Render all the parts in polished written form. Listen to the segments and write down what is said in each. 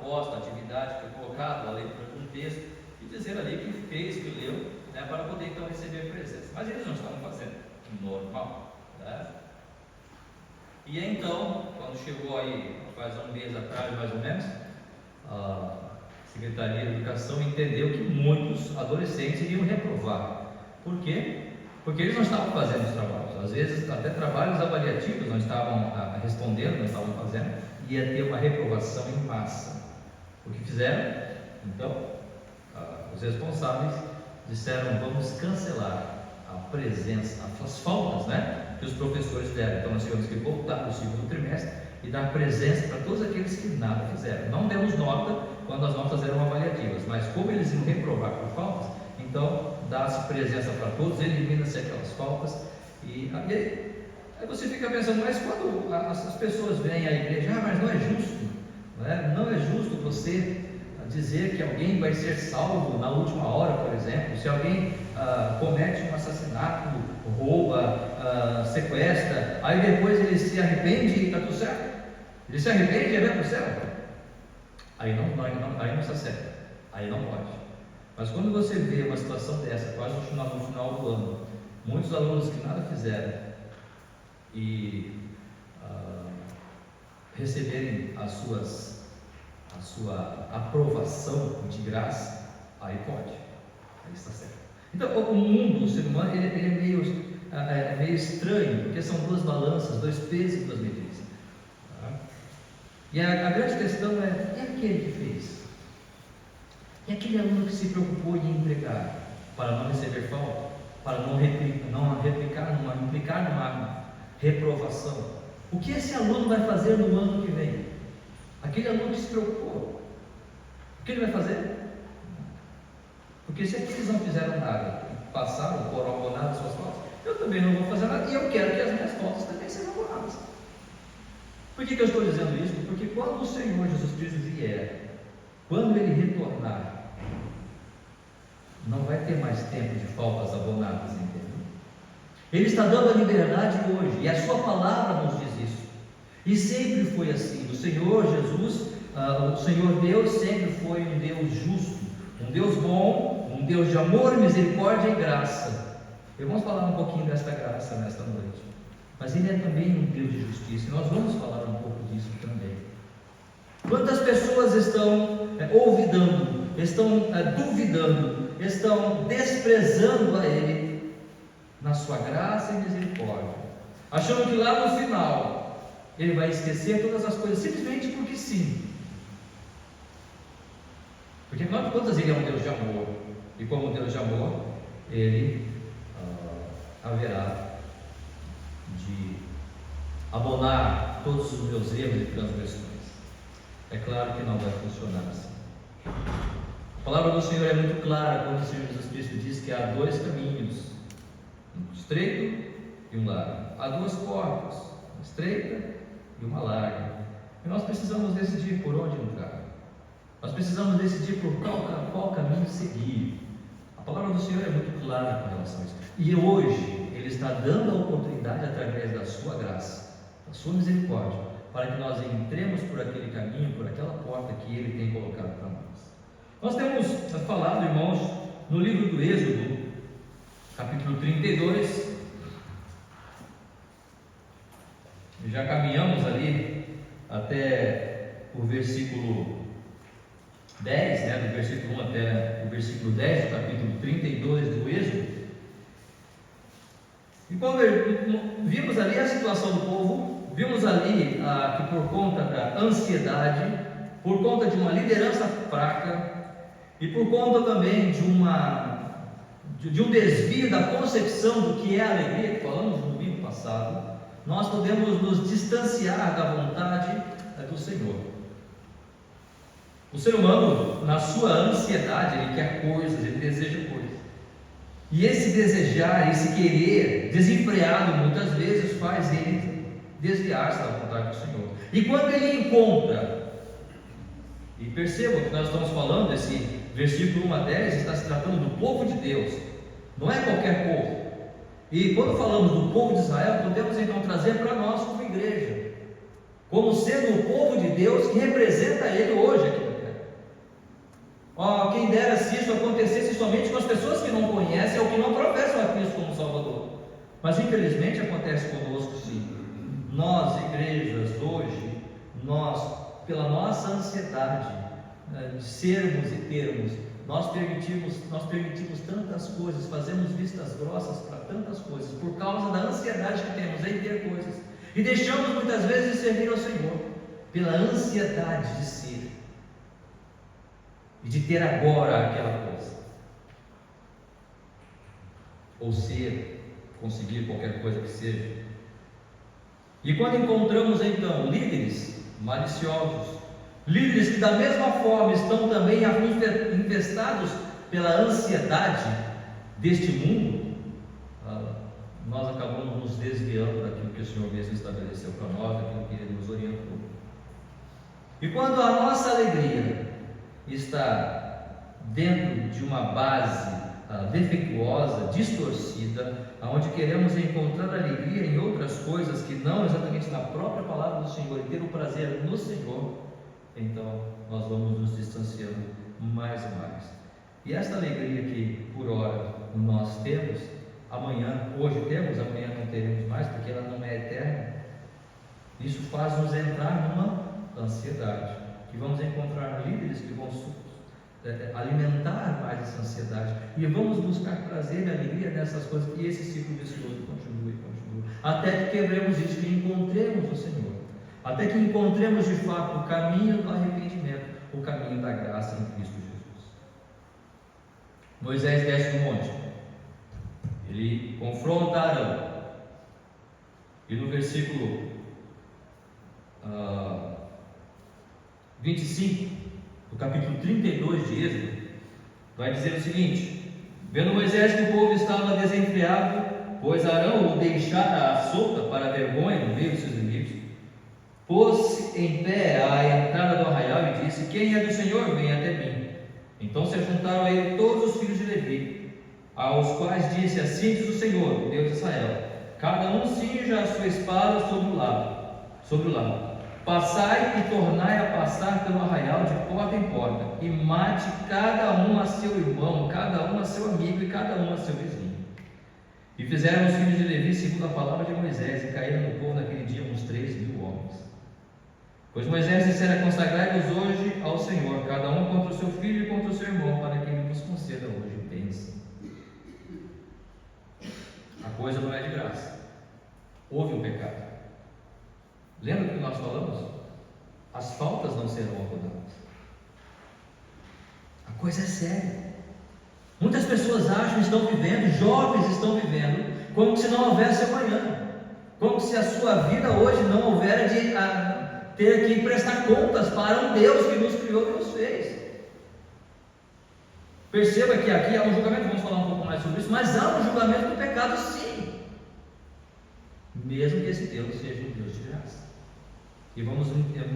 proposta, a atividade que foi colocada, a leitura de um texto, e dizer ali que fez, que leu, né, para poder então receber a presença. Mas eles não estavam fazendo, normal, né? E então, quando chegou aí, faz um mês atrás mais ou menos, a Secretaria de Educação entendeu que muitos adolescentes iriam reprovar. Por quê? Porque eles não estavam fazendo os trabalhos, às vezes até trabalhos avaliativos não estavam respondendo, não estavam fazendo, e ia ter uma reprovação em massa. O que fizeram? Então, os responsáveis disseram: vamos cancelar a presença, as faltas, né, que os professores deram. Então nós tivemos que voltar para o segundo trimestre e dar presença para todos aqueles que nada fizeram. Não demos nota quando as notas eram avaliativas, mas como eles iam reprovar por faltas, então dá-se presença para todos, elimina-se aquelas faltas. E aí você fica pensando: mas quando as pessoas vêm à igreja, mas não é justo, né? Não é justo você dizer que alguém vai ser salvo na última hora, por exemplo. Se alguém comete um assassinato, rouba, sequestra, aí depois ele se arrepende e está tudo certo. Ele se arrepende e vai para o céu. Aí não está certo, aí não pode. Mas quando você vê uma situação dessa, quase no final do ano, muitos alunos que nada fizeram e receberem a sua aprovação de graça, aí pode, aí está certo. Então o mundo, o ser humano, ele é meio estranho, porque são duas balanças, dois pesos e duas medidas. E a grande questão é: e aquele que fez? E aquele aluno que se preocupou em entregar para não receber falta, para não implicar numa reprovação? O que esse aluno vai fazer no ano que vem? Aquele aluno que se preocupou, o que ele vai fazer? Porque se aqueles não fizeram nada, passaram, foram abonadas suas faltas, eu também não vou fazer nada, e eu quero que as minhas faltas também sejam abonadas. Por que eu estou dizendo isso? Porque quando o Senhor Jesus Cristo vier, quando Ele retornar, não vai ter mais tempo de faltas abonadas, entendeu? Ele está dando a liberdade hoje, e a sua palavra nos diz isso. E sempre foi assim. O Senhor Jesus, o Senhor Deus sempre foi um Deus justo, um Deus bom, um Deus de amor, misericórdia e graça. E vamos falar um pouquinho desta graça nesta noite. Mas Ele é também um Deus de justiça, e nós vamos falar um pouco disso também. Quantas pessoas estão olvidando, estão duvidando, estão desprezando a Ele na sua graça e misericórdia, achando que lá no final Ele vai esquecer todas as coisas, simplesmente porque sim. Porque afinal de contas Ele é um Deus de amor, e como Deus de amor, Ele haverá de abonar todos os meus erros e transgressões. É claro que não vai funcionar assim. A palavra do Senhor é muito clara quando o Senhor Jesus Cristo diz que há dois caminhos, um estreito e um largo. Há duas portas, uma estreita e uma larga. E nós precisamos decidir por onde entrar. Nós precisamos decidir por qual caminho seguir. A palavra do Senhor é muito clara com relação a isso. E hoje Ele está dando a oportunidade, através da sua graça, da sua misericórdia, para que nós entremos por aquele caminho, por aquela porta que Ele tem colocado para nós. Nós temos falado, irmãos, no livro do Êxodo, capítulo 32, já caminhamos ali até o versículo 10, né, do versículo 1 até o versículo 10 do capítulo 32 do Êxodo. E quando vimos ali a situação do povo, vimos ali que por conta da ansiedade, por conta de uma liderança fraca e por conta também de um desvio da concepção do que é a alegria, que falamos no domingo passado, nós podemos nos distanciar da vontade do Senhor. O ser humano, na sua ansiedade, ele quer coisas, ele deseja coisas. E esse desejar, esse querer desenfreado, muitas vezes faz ele desviar-se da vontade do Senhor. E quando ele encontra, e percebam que nós estamos falando, esse versículo 1 a 10 está se tratando do povo de Deus, não é qualquer povo. E quando falamos do povo de Israel, podemos então trazer para nós como igreja, como sendo o povo de Deus que representa Ele hoje aqui na terra. principalmente com as pessoas que não conhecem ou que não professam a Cristo como Salvador. Mas infelizmente acontece conosco sim. Nós, igrejas, hoje, pela nossa ansiedade de sermos e termos, nós permitimos tantas coisas, fazemos vistas grossas para tantas coisas, por causa da ansiedade que temos em ter coisas, e deixamos muitas vezes de servir ao Senhor, pela ansiedade de ser, e de ter agora aquela coisa, ou ser, conseguir qualquer coisa que seja. E quando encontramos então líderes maliciosos, líderes que da mesma forma estão também infestados pela ansiedade deste mundo, nós acabamos nos desviando daquilo que o Senhor mesmo estabeleceu para nós, daquilo que Ele nos orientou. E quando a nossa alegria está dentro de uma base defeituosa, distorcida, onde queremos encontrar alegria em outras coisas que não exatamente na própria palavra do Senhor, e ter o prazer no Senhor, então nós vamos nos distanciando mais e mais. E esta alegria que por hora nós temos, hoje temos, amanhã não teremos mais, porque ela não é eterna. Isso faz nos entrar numa ansiedade, que vamos encontrar líderes que vão alimentar mais essa ansiedade, e vamos buscar prazer e alegria nessas coisas, e esse ciclo vicioso continua, até que quebremos isso e encontremos o Senhor, até que encontremos de fato o caminho do arrependimento, o caminho da graça em Cristo Jesus. Moisés desce do monte, ele confronta Arão, e no versículo 25 do capítulo 32 de Êxodo, vai dizer o seguinte: vendo Moisés que o povo estava desenfreado, pois Arão o deixara à solta para a vergonha no meio dos seus inimigos, pôs-se em pé à entrada do arraial e disse: quem é do Senhor, vem até mim. Então se juntaram a ele todos os filhos de Levi, aos quais disse: assim diz o Senhor, Deus de Israel, cada um cinja a sua espada sobre o lado. Passai e tornai a passar pelo arraial de porta em porta, e mate cada um a seu irmão, cada um a seu amigo e cada um a seu vizinho. E fizeram os filhos de Levi segundo a palavra de Moisés, e caíram no povo naquele dia uns 3.000 homens. Pois Moisés dissera: consagrai-vos hoje ao Senhor, cada um contra o seu filho e contra o seu irmão, para que ele nos conceda hoje bênção. A coisa não é de graça. Houve um pecado. Lembra que nós falamos? As faltas não serão acordadas. A coisa é séria. Muitas pessoas acham, estão vivendo, jovens estão vivendo, como se não houvesse amanhã, como se a sua vida hoje não houvera de ter que prestar contas para um Deus que nos criou e nos fez. Perceba que aqui há um julgamento, vamos falar um pouco mais sobre isso, mas há um julgamento do pecado sim, mesmo que esse Deus seja um Deus de graça. E vamos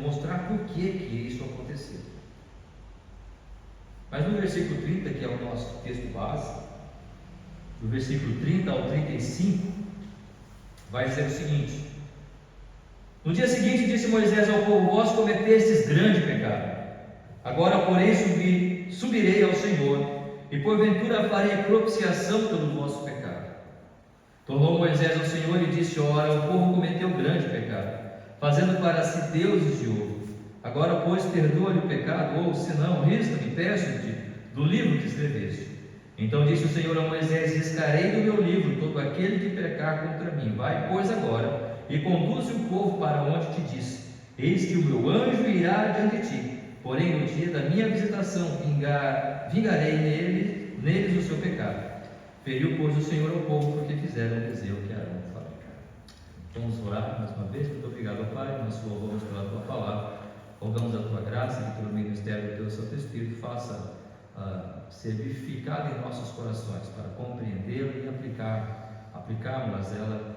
mostrar por que isso aconteceu. Mas no versículo 30, que é o nosso texto base, do versículo 30 ao 35, vai dizer o seguinte: no dia seguinte disse Moisés ao povo: vós cometestes grande pecado. Agora, porém, subirei ao Senhor, e porventura farei propiciação pelo vosso pecado. Tornou Moisés ao Senhor e disse: ora, o povo cometeu grande pecado, fazendo para si deuses de ouro. Agora, pois, perdoa-lhe o pecado, ou, se não, risca-me, peço-te, do livro que escreveste. Então disse o Senhor a Moisés: riscarei do meu livro todo aquele que pecar contra mim. Vai, pois, agora, e conduze o povo para onde te disse: eis que o meu anjo irá diante de ti, porém no dia da minha visitação vingarei neles o seu pecado. Feriu, pois, o Senhor ao povo, porque fizeram o deseo que Arão fabricara. Vamos orar mais uma vez. Muito obrigado, Pai, nós te louvamos pela tua palavra, rogamos a tua graça, que pelo ministério do teu Santo Espírito faça ser vivificada em nossos corações, para compreendê-la e aplicarmos ela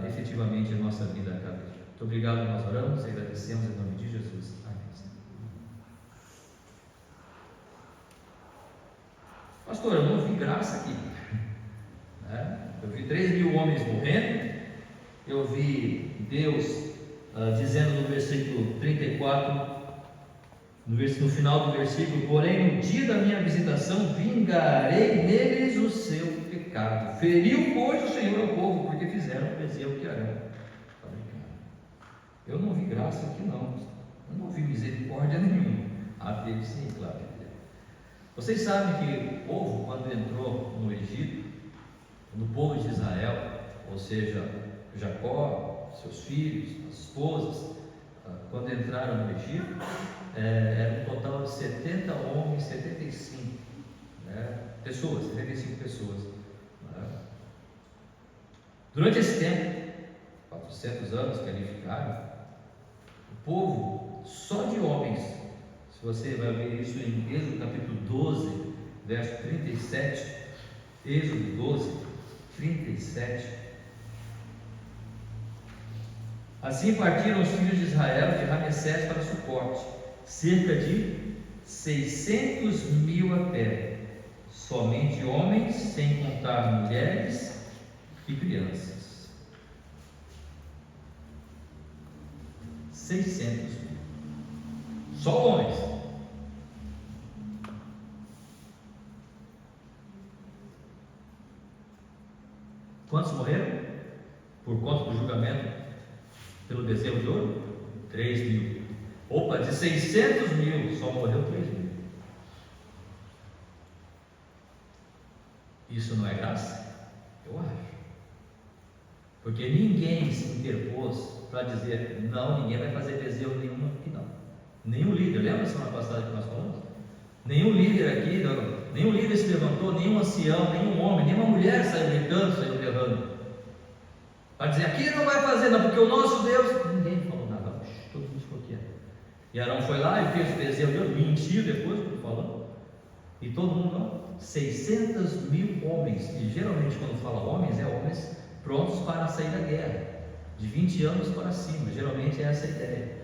efetivamente em nossa vida a cada dia. Muito obrigado, nós oramos e agradecemos em nome de Jesus. Amém. Pastor, eu não vi graça aqui. Eu vi 3.000 homens morrendo, eu vi Deus dizendo no versículo 34: No final do versículo: porém, no dia da minha visitação, vingarei neles o seu pecado. Feriu, pois, o Senhor ao povo, porque fizeram o bezerro que Arão fabricava. Eu não vi graça aqui, não. Eu não vi misericórdia nenhuma. Teve sim, claro. Vocês sabem que o povo, quando entrou no Egito, no povo de Israel, ou seja, Jacó, seus filhos, as esposas, quando entraram no Egito, era um total de 70 homens, 75 pessoas, 75 pessoas. Durante esse tempo, 400 anos que ali ficaram, o povo, só de homens, se você vai ver isso em Êxodo capítulo 12, verso 37, Êxodo 12, 37. Assim partiram os filhos de Israel de Ramessés para Sucote, cerca de 600.000 a pé, somente homens, sem contar mulheres e crianças. 600.000, só homens. Quantos morreram por conta do julgamento pelo bezerro de ouro? 3.000. Opa, de 600.000 só morreu 3.000. Isso não é graça? Eu acho. Porque ninguém se interpôs para dizer: não, ninguém vai fazer bezerro nenhum aqui, não. Nenhum líder, lembra semana passada que nós falamos? Nenhum líder aqui, não, nenhum líder se levantou, nenhum ancião, nenhum homem, nenhuma mulher saiu gritando, saiu berrando para dizer: aqui não vai fazer, não, porque o nosso Deus. Ninguém falou nada, todo mundo ficou quieto. E Arão foi lá e fez o bezerro, mentiu depois, falando, e todo mundo não. 600.000 homens, e geralmente quando fala homens, é homens prontos para sair da guerra, de 20 anos para cima, geralmente é essa a ideia.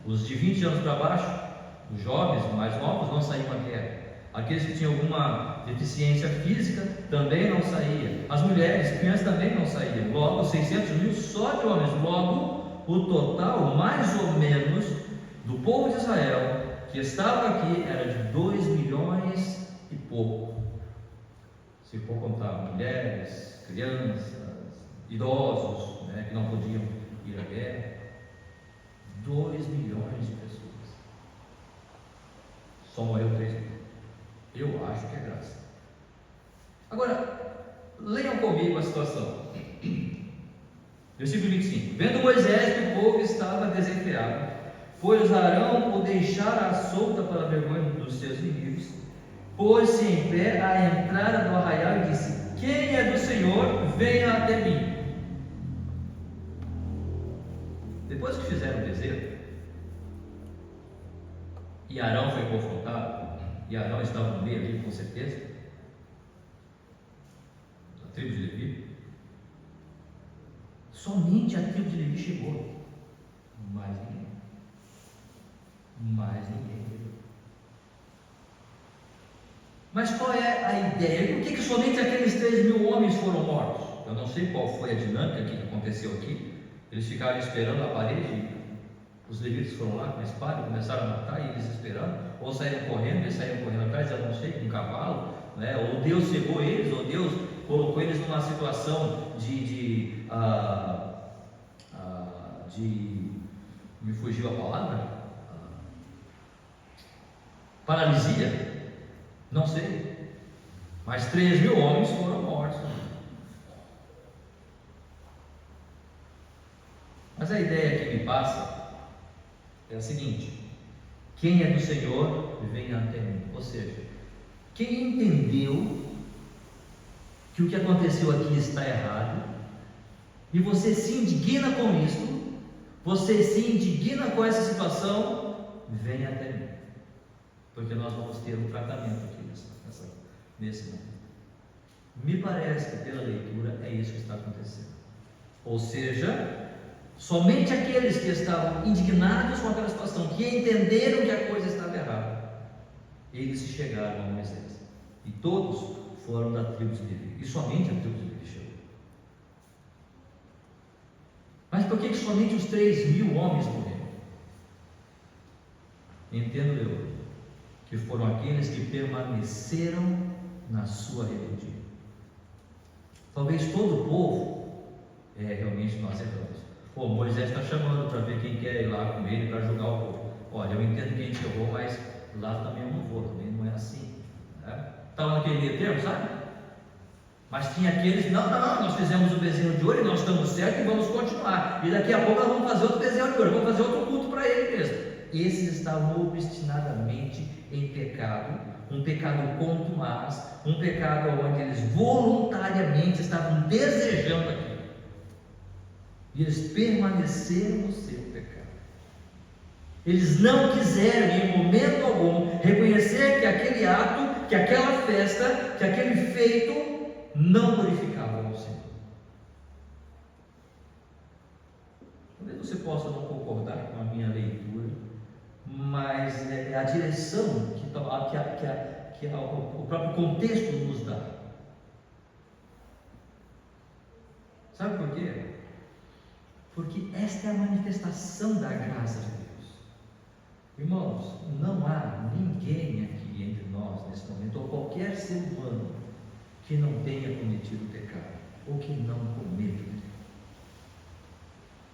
Os de 20 anos para baixo, os jovens, mais novos, não saíam à guerra. Aqueles que tinham alguma deficiência física também não saíam. As mulheres, crianças também não saíam. Logo, 600.000 só de homens. Logo, o total, mais ou menos, do povo de Israel que estava aqui era de 2 milhões e pouco. Se for contar mulheres, crianças, idosos, que não podiam ir à guerra, 2 milhões de pessoas. Só morreu 3.000. Eu acho que é graça. Agora, leiam comigo a situação. Versículo 25. Vendo Moisés que o povo estava desenfreado, pois Arão o deixara à solta para a vergonha dos seus inimigos, pôs-se em pé à entrada do arraial e disse: quem é do Senhor, venha até mim. Depois que fizeram o bezerro, e Arão foi confrontado, e Arão estava no meio ali, com certeza, da tribo de Levi, somente a tribo de Levi chegou, mais ninguém. Mas qual é a ideia? Por que somente aqueles 3.000 homens foram mortos? Eu não sei qual foi a dinâmica que aconteceu aqui. Eles ficaram esperando a parede, os levitas foram lá com a espada e começaram a matar, e eles esperando, ou saíram correndo, eles saíram correndo atrás, eu não sei, com um cavalo, ou Deus cegou eles, ou Deus colocou eles numa situação de me fugiu a palavra, paralisia, não sei, mas 3.000 homens foram mortos. Mas a ideia que me passa é a seguinte: quem é do Senhor, venha até mim. Ou seja, quem entendeu que o que aconteceu aqui está errado, e você se indigna com isso, você se indigna com essa situação, venha até mim, porque nós vamos ter um tratamento aqui nesse momento. Me parece que pela leitura é isso que está acontecendo. Ou seja, somente aqueles que estavam indignados com aquela situação, que entenderam que a coisa estava errada, eles se chegaram a Moisés, e todos foram da tribo de Levi, e somente a tribo de Levi chegou. Mas por que somente os 3.000 homens morreram? entendo eu, que foram aqueles que permaneceram na sua rebeldia. Talvez todo o povo, realmente nós erramos. Moisés está chamando para ver quem quer ir lá com ele para julgar o povo. Olha, eu entendo que a gente errou, mas lá também eu não vou, também não é assim. Estava naquele meio termo, sabe? Mas tinha aqueles que, não, nós fizemos o bezerro de ouro e nós estamos certos e vamos continuar. E daqui a pouco nós vamos fazer outro bezerro de ouro, vamos fazer outro culto para ele mesmo. Esses estavam obstinadamente em pecado, um pecado contumaz, um pecado onde eles voluntariamente estavam desejando aquilo. E eles permaneceram no seu pecado. Eles não quiseram em momento algum reconhecer que aquele ato, que aquela festa, que aquele feito não glorificavam ao Senhor. Talvez você possa não concordar com a minha leitura, mas é a direção que o próprio contexto nos dá. Sabe por quê? Porque esta é a manifestação da graça de Deus. Irmãos, não há ninguém aqui entre nós nesse momento, ou qualquer ser humano, que não tenha cometido pecado, ou que não cometa pecado.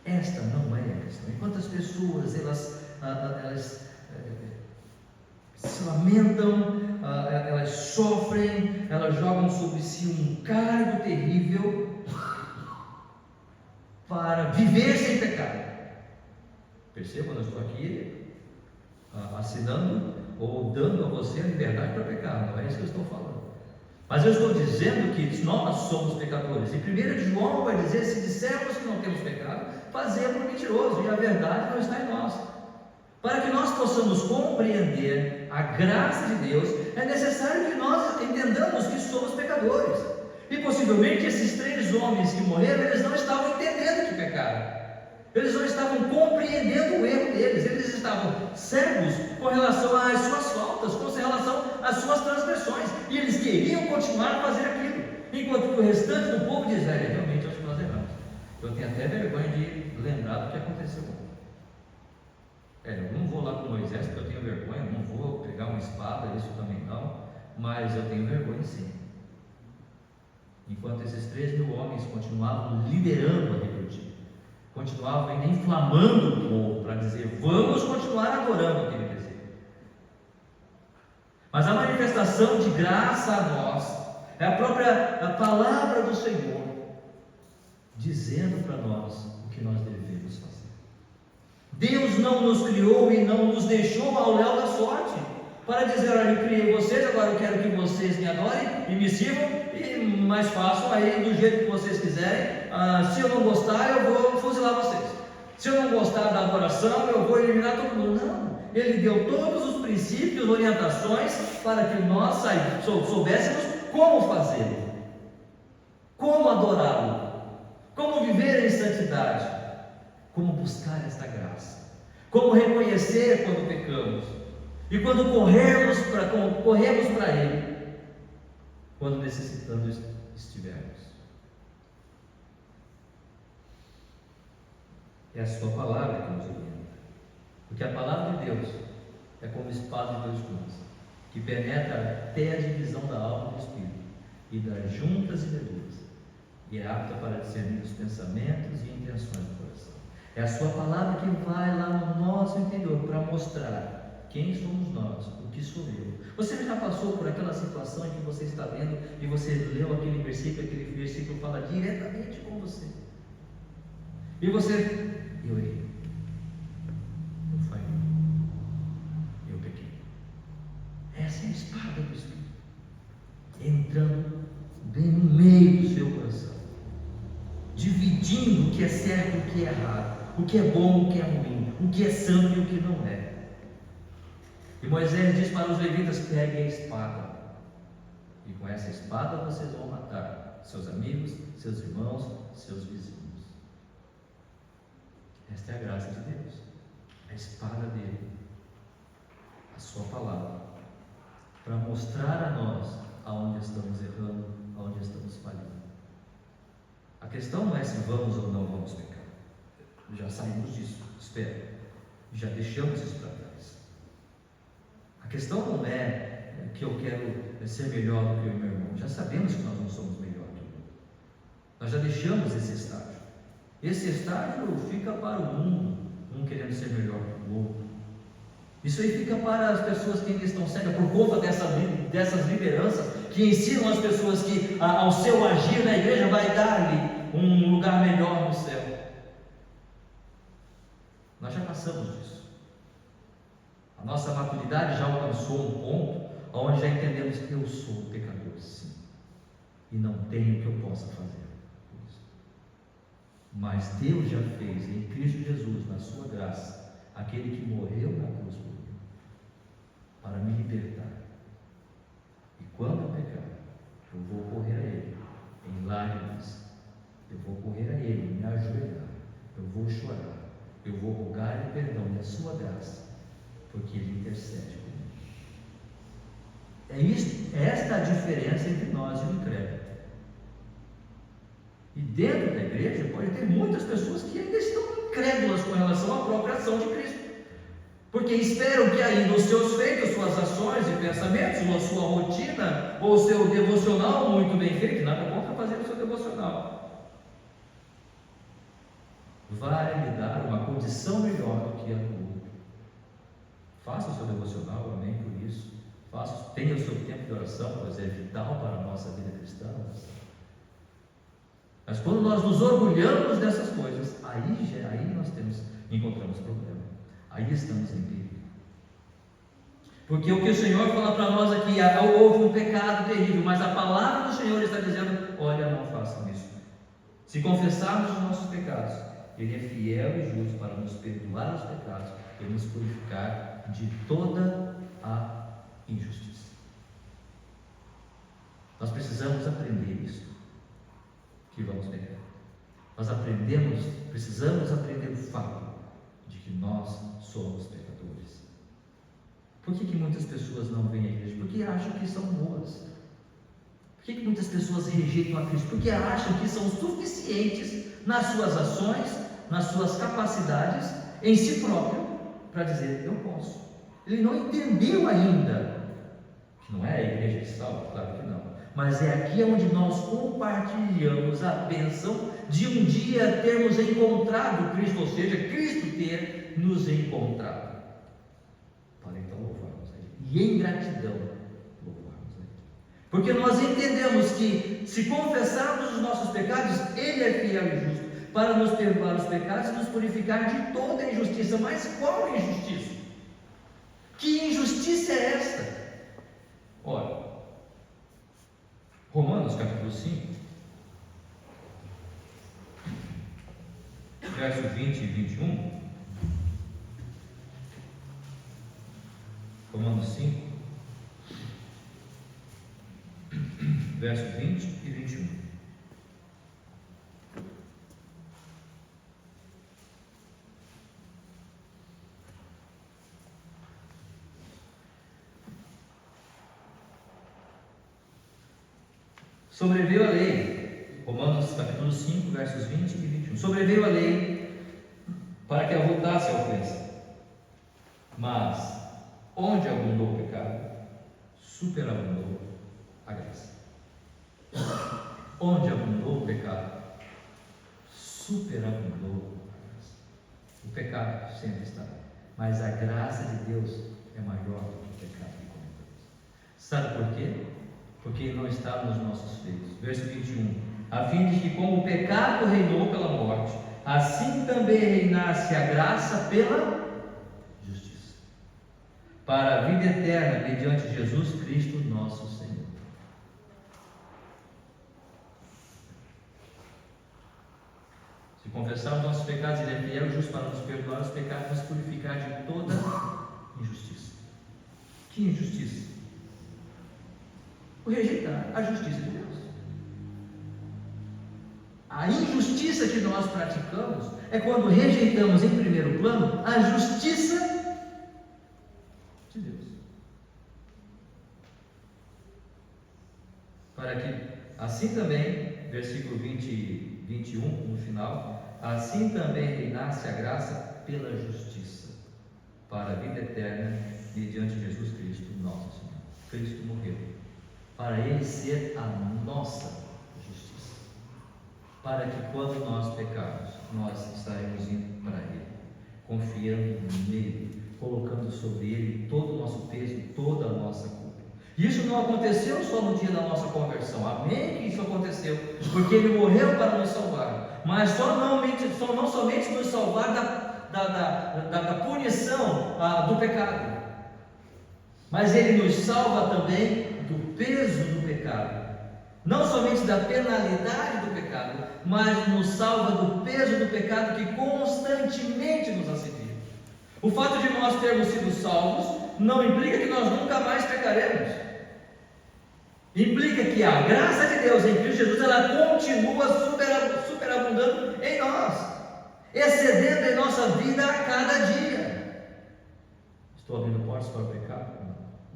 Esta não é a questão. Enquanto as pessoas elas se lamentam, elas sofrem, elas jogam sobre si um cargo terrível para viver sem pecado. Percebam, eu estou aqui assinando ou dando a você a liberdade para pecar, não é isso que eu estou falando. Mas eu estou dizendo que nós somos pecadores. E 1 João vai dizer: se dissermos que não temos pecado, fazemos mentiroso, e a verdade não está em nós. Para que nós possamos compreender a graça de Deus, é necessário que nós entendamos que somos pecadores. E possivelmente esses 3 homens que morreram, eles não estavam entendendo que pecaram. Eles não estavam compreendendo o erro deles. Eles estavam cegos com relação às suas faltas, com relação às suas transgressões. E eles queriam continuar a fazer aquilo. Enquanto que o restante do povo diz: realmente acho que nós erramos. Eu tenho até vergonha de lembrar do que aconteceu ontem. Eu não vou lá com Moisés porque eu tenho vergonha, não vou pegar uma espada, isso também não. Mas eu tenho vergonha sim. Enquanto esses 3.000 homens continuavam liderando a rebeldia, continuavam ainda inflamando o povo para dizer: vamos continuar adorando aquele bezerro. Mas a manifestação de graça a nós é a própria palavra do Senhor dizendo para nós o que nós devemos fazer. Deus não nos criou e não nos deixou ao léu da sorte para dizer: olha, eu criei vocês, agora eu quero que vocês me adorem e me sirvam, mas façam aí do jeito que vocês quiserem. Se eu não gostar, eu vou fuzilar vocês. Se eu não gostar da adoração, eu vou eliminar todo mundo. Não, Ele deu todos os princípios, orientações para que nós soubéssemos como fazê-lo, como adorá-lo, como viver em santidade, como buscar esta graça, como reconhecer quando pecamos e quando corremos para Ele, quando necessitando estivermos. É a sua palavra que nos orienta, porque a palavra de Deus é como espada de 2 gumes, que penetra até a divisão da alma e do espírito, e das juntas e medulas, e é apta para discernir os pensamentos e intenções do coração. É a sua palavra que vai lá no nosso interior para mostrar quem somos nós, o que sou eu. Você já passou por aquela situação em que você está lendo e você leu aquele versículo fala diretamente com você, e você: eu errei, eu falhei, eu pequei. Essa é a espada do Espírito entrando bem no meio do seu coração, dividindo o que é certo e o que é errado, o que é bom, o que é ruim, o que é santo e o que não é. E Moisés diz para os levitas: peguem a espada, e com essa espada vocês vão matar seus amigos, seus irmãos, seus vizinhos. Esta é a graça de Deus, a espada dele, a sua palavra, para mostrar a nós aonde estamos errando, aonde estamos falhando. A questão não é se vamos ou não vamos pecar. Já saímos disso, espero. Já deixamos isso para trás. questão não é que eu quero ser melhor do que o meu irmão. Já sabemos que nós não somos melhor que o irmão. Nós já deixamos esse estágio. Esse estágio fica para o mundo, um querendo ser melhor que o outro. Isso aí fica para as pessoas que ainda estão cegas por conta dessas lideranças que ensinam as pessoas que ao seu agir na igreja vai dar-lhe um lugar melhor no céu. Nós já passamos disso. A nossa maturidade já alcançou um ponto onde já entendemos que eu sou pecador, sim, e não tenho o que eu possa fazer. Mas Deus já fez em Cristo Jesus, na sua graça, aquele que morreu na cruz por mim, para me libertar. E quando eu pecar, eu vou correr a Ele em lágrimas, eu vou correr a Ele, me ajoelhar, eu vou chorar, eu vou rogar-lhe perdão e a sua graça, porque Ele intercede comigo. É esta a diferença entre nós e o incrédulo. E dentro da igreja pode ter muitas pessoas que ainda estão incrédulas com relação à própria ação de Cristo, porque esperam que ainda os seus feitos, suas ações e pensamentos, ou a sua rotina, ou o seu devocional muito bem feito, nada contra fazer o seu devocional, vai lhe dar uma condição melhor do que a do outro. Faça o seu devocional, amém por isso. Tenha o seu tempo de oração, pois é vital para a nossa vida cristã. Mas quando nós nos orgulhamos dessas coisas, aí nós encontramos problema. Aí estamos em perigo. Porque o que o Senhor fala para nós aqui, houve um pecado terrível, mas a palavra do Senhor está dizendo: olha, não façam isso. Se confessarmos os nossos pecados, Ele é fiel e justo para nos perdoar os pecados e nos purificar de toda a injustiça. Nós precisamos aprender isso. Que vamos pecar. Nós precisamos aprender o fato de que nós somos pecadores. Por que muitas pessoas não vêm à igreja? Porque acham que são boas. Por que muitas pessoas rejeitam a Cristo? Porque acham que são suficientes nas suas ações, nas suas capacidades, em si próprio, para dizer: eu posso. Ele não entendeu ainda que não é a igreja que salva, claro que não. Mas é aqui onde nós compartilhamos a bênção de um dia termos encontrado Cristo, ou seja, Cristo ter nos encontrado, para então louvarmos a Ele, e em gratidão louvarmos a Ele, porque nós entendemos que se confessarmos os nossos pecados, Ele é fiel e justo para nos perdoar os pecados e nos purificar de toda a injustiça. Mas qual injustiça? Que injustiça é esta? Ora, Romanos capítulo 5, verso 20 e 21. Romanos 5, verso 20 e 21. Sobreveio a lei, Romanos capítulo 5, versos 20 e 21. Sobreveio a lei para que avultasse a ofensa, mas onde abundou o pecado, superabundou a graça. Onde abundou o pecado, superabundou a graça. O pecado sempre está, mas a graça de Deus é maior do que o pecado que cometemos. Sabe por quê? Porque Ele não está nos nossos feitos. Verso 21. A fim de que, como o pecado reinou pela morte, assim também reinasse a graça pela justiça, para a vida eterna, mediante Jesus Cristo nosso Senhor. Se confessarmos nossos pecados, Ele é fiel e justo para nos perdoar os pecados e nos purificar de toda injustiça. Que injustiça? O rejeitar a justiça de Deus. A injustiça que nós praticamos é quando rejeitamos em primeiro plano a justiça de Deus. Para que assim também, versículo 20 e 21 no final, assim também reinasse a graça pela justiça, para a vida eterna mediante Jesus Cristo para Ele ser a nossa justiça. Para que quando nós pecarmos, nós estaremos indo para Ele, confiando nele, colocando sobre Ele todo o nosso peso, toda a nossa culpa. Isso não aconteceu só no dia da nossa conversão, amém que isso aconteceu, porque Ele morreu para nos salvar, mas não somente nos salvar da punição do pecado, mas Ele nos salva também do peso do pecado, não somente da penalidade do pecado, mas nos salva do peso do pecado que constantemente nos assedia. O fato de nós termos sido salvos não implica que nós nunca mais pecaremos. Implica que a graça de Deus em Cristo Jesus, ela continua superabundando em nós, excedendo em nossa vida a cada dia. Estou abrindo portas para o pecado?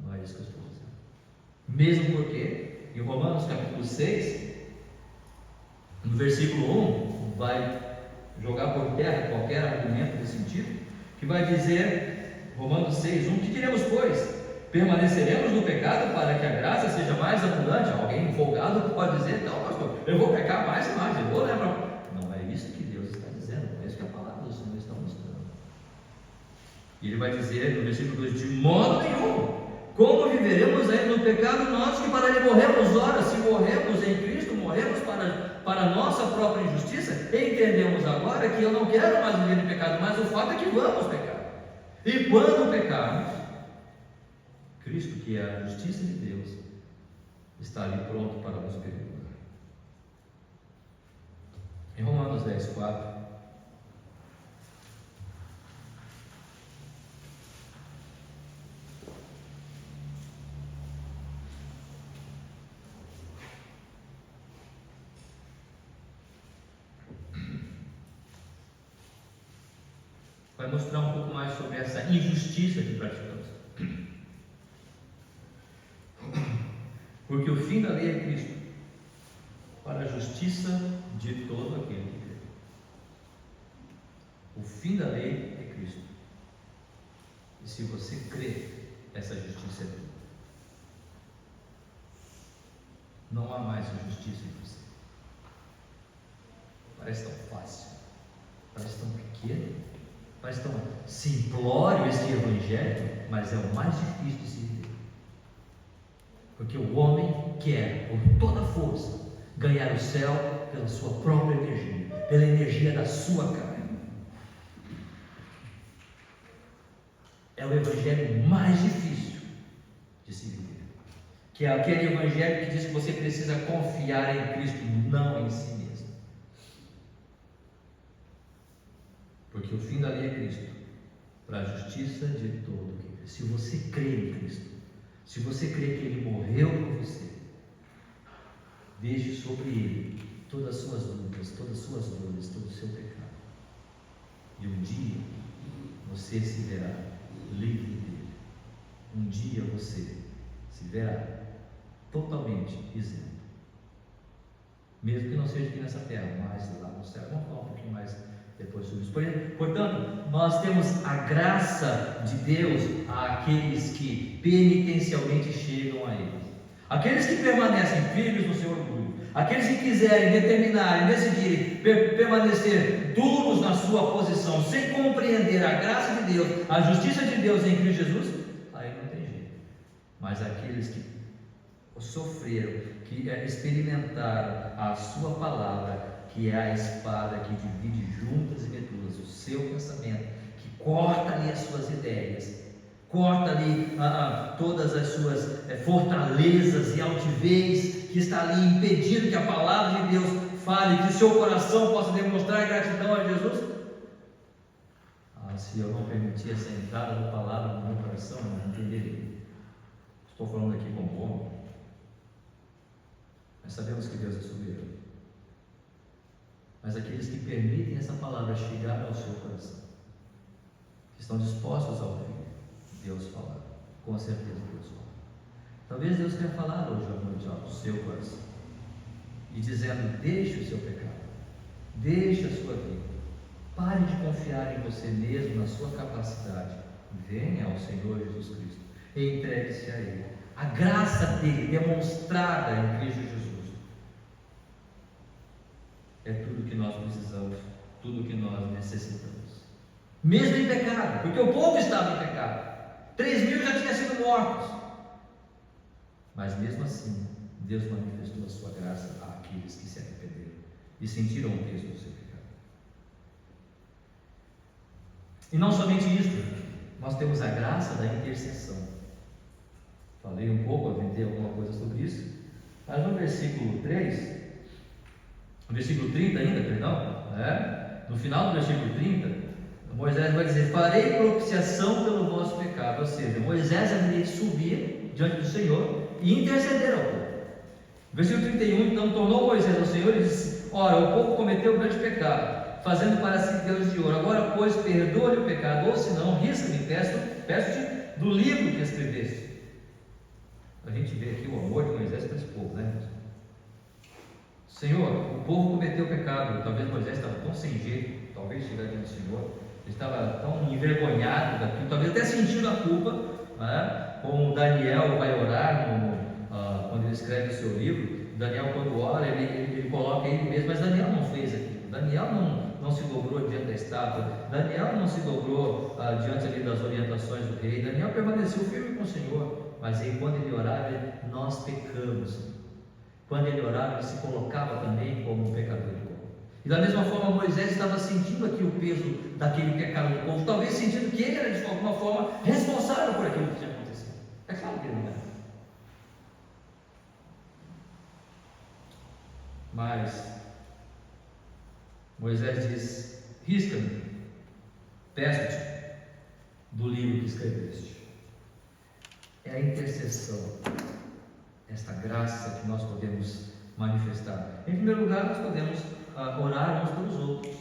Não é isso que eu estou dizendo. Mesmo porque, em Romanos capítulo 6, no versículo 1, vai jogar por terra qualquer argumento desse sentido, que vai dizer, Romanos 6, 1, que diremos, pois? Permaneceremos no pecado para que a graça seja mais abundante? Alguém folgado pode dizer, não, pastor, eu vou pecar mais e mais, eu vou lembrar. Não é isso que Deus está dizendo, não é isso que a palavra do Senhor está mostrando. E Ele vai dizer no versículo 2, de modo nenhum, como viveremos ainda no pecado nós que para Ele morremos? Ora, se morremos em Cristo, morremos para a nossa própria injustiça, entendemos agora que eu não quero mais viver em pecado, mas o fato é que vamos pecar. E quando pecarmos, Cristo, que é a justiça de Deus, está ali pronto para nos perdoar. Em Romanos 10, 4, vai mostrar um pouco mais sobre essa injustiça que praticamos. Porque o fim da lei é Cristo, para a justiça de todo aquele que crê. O fim da lei é Cristo. E se você crê, essa justiça é tua. Não há mais injustiça em você. Parece tão fácil, parece tão pequeno, parece tão simplório esse evangelho, mas é o mais difícil de se viver. Porque o homem quer, por toda força, ganhar o céu pela sua própria energia, pela energia da sua carne. É o evangelho mais difícil de se viver, que é aquele evangelho que diz que você precisa confiar em Cristo, não em si mesmo. Porque o fim da lei é Cristo, para a justiça de todo que crê. Se você crê em Cristo, se você crê que Ele morreu por você, deixe sobre Ele todas as suas dúvidas, todas as suas dores, todo o seu pecado. E um dia você se verá livre dele. Um dia você se verá totalmente isento. Mesmo que não seja aqui nessa terra, mas lá no céu. Vamos falar um pouquinho mais depois sobre isso. Portanto, nós temos a graça de Deus àqueles que penitencialmente chegam a Ele. Aqueles que permanecem firmes no seu orgulho, aqueles que quiserem determinarem, decidirem permanecer duros na sua posição, sem compreender a graça de Deus, a justiça de Deus em Cristo Jesus, aí não tem jeito. Mas aqueles que sofreram, que experimentaram a sua palavra, que é a espada que divide juntas e medulas, o seu pensamento, que corta ali as suas ideias, corta ali todas as suas fortalezas e altivez que está ali impedindo que a palavra de Deus fale, que o seu coração possa demonstrar gratidão a Jesus. Se eu não permitir essa entrada da palavra no meu coração, eu não entenderia. Estou falando aqui como homem, mas sabemos que Deus é soberano. Mas aqueles que permitem essa palavra chegar ao seu coração, que estão dispostos a ouvir Deus falar, com certeza Deus fala. Talvez Deus quer falar hoje à noite ao seu coração, e dizendo: deixe o seu pecado, deixe a sua vida, pare de confiar em você mesmo, na sua capacidade, venha ao Senhor Jesus Cristo, e entregue-se a Ele, a graça dele demonstrada em Cristo Jesus, é tudo que nós precisamos, tudo que nós necessitamos. Mesmo em pecado, porque o povo estava em pecado, 3.000 já tinham sido mortos, mas mesmo assim, Deus manifestou a sua graça àqueles que se arrependeram e sentiram o peso do seu pecado. E não somente isso, nós temos a graça da intercessão. Falei um pouco, aventei alguma coisa sobre isso, mas no versículo 3, no versículo 30 ainda, perdão, no final do versículo 30, Moisés vai dizer: farei propiciação pelo vosso pecado. Ou seja, Moisés haveria de subir diante do Senhor e interceder ao povo. Versículo 31, então tornou Moisés ao Senhor e disse: ora, o povo cometeu grande pecado, fazendo para si deuses de ouro. Agora, pois, perdoa-lhe o pecado, ou se não, risca-me, peço-te, do livro que escreveste. A gente vê aqui o amor de Moisés para esse povo, né? Senhor, o povo cometeu pecado. Talvez Moisés estava tão sem jeito, talvez chegar diante do Senhor, ele estava tão envergonhado daquilo, talvez até sentindo a culpa, como Daniel vai orar quando ele escreve o seu livro. Daniel, quando ora, ele coloca ele mesmo, mas Daniel não fez aquilo. Daniel não se dobrou diante da estátua, Daniel não se dobrou diante ali das orientações do rei. Daniel permaneceu firme com o Senhor, mas aí, quando ele orava, nós pecamos. Quando ele orava, ele se colocava também como um pecador. E da mesma forma, Moisés estava sentindo aqui o peso daquele pecado do povo, talvez sentindo que ele era de alguma forma responsável por aquilo que tinha acontecido. É claro que ele não era. Mas Moisés diz: risca-me, peço-te do livro que escreveste. É a intercessão, esta graça que nós podemos manifestar. Em primeiro lugar, nós podemos orar uns pelos outros.